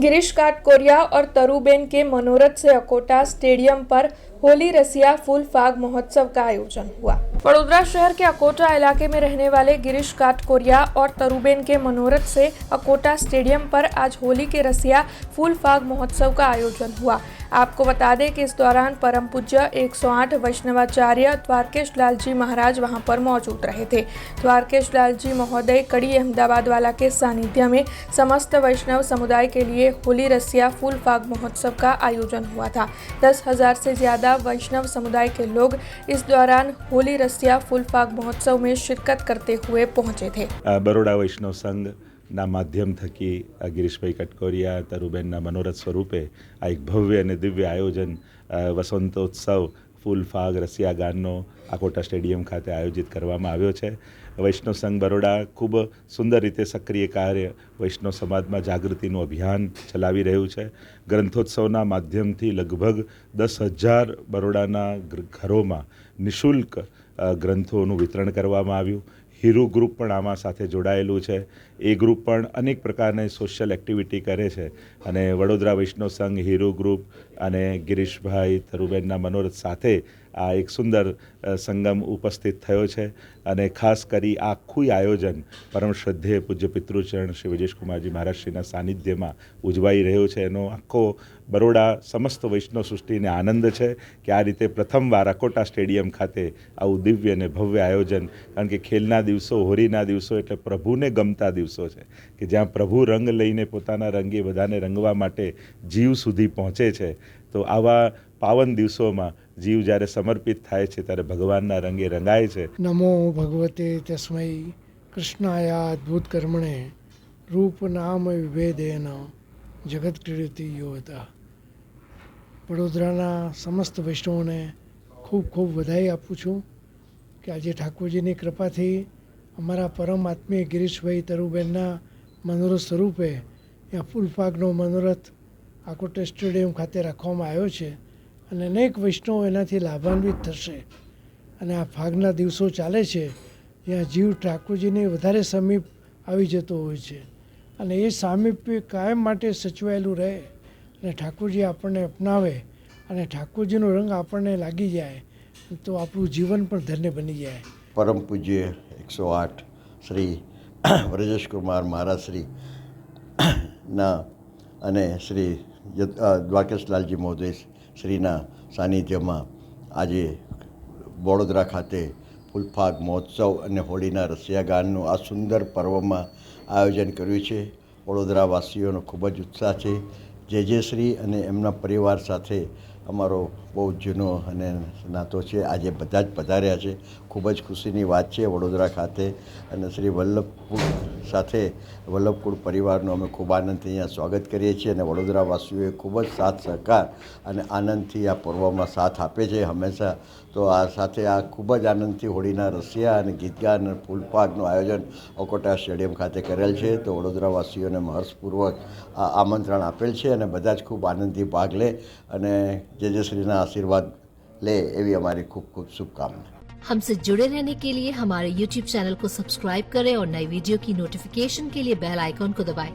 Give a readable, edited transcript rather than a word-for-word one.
गिरीश काटकोरिया और तरुबेन के मनोरथ से अकोटा स्टेडियम पर होली रसिया फूल फाग महोत्सव का आयोजन हुआ। वडोदरा शहर के अकोटा इलाके में रहने वाले गिरीश काटकोरिया और तरुबेन के मनोरथ से अकोटा स्टेडियम पर आज होली के रसिया फूल फाग महोत्सव का आयोजन हुआ। आपको बता दें कि इस दौरान परम पूज्य 108 वैष्णवाचार्य द्वारकेश लाल जी महाराज वहां पर मौजूद रहे थे। द्वारकेश लाल जी महोदय कड़ी अहमदाबाद वाला के सानिध्य में समस्त वैष्णव समुदाय के लिए होली रसिया फूल फाग महोत्सव का आयोजन हुआ था। 10,000 से ज्यादा वैष्णव समुदाय के लोग इस दौरान होली रसिया फूल फाग महोत्सव में शिरकत करते हुए पहुंचे थे। बरोड़ा वैष्णव संघ ना माध्यम थकी गिरीशभाई कटकोरिया तरुबेनना मनोरथ स्वरूपे आ एक भव्य અને દિવ્ય આયોજન વસંતોત્સવ ફૂલ ફાગ રસિયા ગાનનો આકોટા સ્ટેડિયમ ખાતે આયોજિત કરવામાં આવ્યો છે। વૈષ્ણવ સંઘ બરોડા ખૂબ સુંદર રીતે સક્રિય કાર્ય વૈષ્ણવ સમાજમાં જાગૃતિનું અભિયાન ચલાવી રહ્યું છે। ગ્રંથોત્સવના માધ્યમથી લગભગ 10,000 બરોડાના ઘરોમાં નિઃશુલ્ક ગ્રંથોનું વિતરણ કરવામાં આવ્યું। हीरू ग्रुप पण आमा साथे जोड़ायेलू है। ए ग्रुप पण अनेक प्रकारनी सोशल एक्टिविटी करे छे अने वडोदरा वैष्णव संघ हीरू ग्रुप अने गिरीशभाई तरुबेनना मनोरथ साथे आ एक सुंदर संगम उपस्थित थयो छे अने खास करी आखुं आयोजन परम श्रद्धेय पूज्य पितृचरण श्री विजेश कुमारजी महाराज श्रीना सानिध्य में उजवाई रह्यो छे। एनो आखो बरोड़ा समस्त वैष्णव सृष्टि ने आनंद है कि आ रीते प्रथमवार अकोटा स्टेडियम खाते आवुं दिव्य अने भव्य आयोजन, कारण के खेलना दिवसों होळीना दिवसों एटले प्रभुने गमता दिवसों छे कि ज्यां प्रभु रंग लईने पोताना रंगे बधाने रंगवा माटे जीव सुधी पहोंचे छे। तो आवा पावन दिवसों में जीव જ્યારે समर्पित थाय छे त्यारे भगवानना रंगे रंगाय छे। नमो भगवते तस्मै कृष्णाय अद्भुत कर्मणे रूप नाम विभेदेन जगत क्रीडति योता। वडोदराना समस्त वैष्णवोने खूब खूब बधाई आपું છું કે આજે ઠાકોરજીની કૃપાથી અમારા પરમ આત્મીય गिरीशभाई તરુબેનના મનોરથ સ્વરૂપે ત્યાં ફૂલફાગનો મનોરથ આકોટા સ્ટેડિયમ ખાતે રાખવામાં આવ્યો છે અને અનેક વૈષ્ણવો એનાથી લાભાન્વિત થશે અને આ ફાગના દિવસો ચાલે છે જ્યાં જીવ ઠાકોરજીની વધારે સમીપ આવી જતો હોય છે અને એ સામીપ્ય કાયમ માટે સચવાયેલું રહે અને ઠાકોરજી આપણને અપનાવે અને ઠાકોરજીનો રંગ આપણને લાગી જાય તો આપણું જીવન પણ ધન્ય બની જાય। परम पूज्य 108 श्री व्रजेश कुमार महाराज श्री ना अने श्री द्वारकेश लालजी महोदय श्रीना सानिध्यमां आज वडोदरा खाते फूलफाग महोत्सव अने होळीना रसिया गाननुं आ सुंदर पर्व में आयोजन कर्युं छे। वडोदरावासीओनो खूब ज उत्साह है। जे श्री अने एमना परिवार साथे अमारो बहुत जूनो अने नातो है। आज बधा ज पधार्या छे। खूब ज खुशीनी बात है। वडोदरा खाते अने श्री वल्लभकुळ साथे वल्लभकुळ परिवारनो अमे खूब आनंदथी अहींया स्वागत करीए छीए अने वडोदरावासीओए खूब ज साथ सहकार अने आनंदथी आ पर्वमां साथ आपे छे हमेशा। तो आ साथे आ खूब ज आनंदथी होळीना रसिया अने गीतगान अने फूलफागनुं आयोजन अकोटा स्टेडियम खाते करेल छे। तो वडोदरावासीओने हर्षपूर्वक आ आमंत्रण आपेल छे अने बधा ज खूब आनंदथी भाग ले अने जे श्रीना आशीर्वाद ले एवी हमारी खूब खूब शुभकामनाएं। हमसे जुड़े रहने के लिए हमारे YouTube चैनल को सब्सक्राइब करें और नई वीडियो की नोटिफिकेशन के लिए बेल आइकॉन को दबाएं।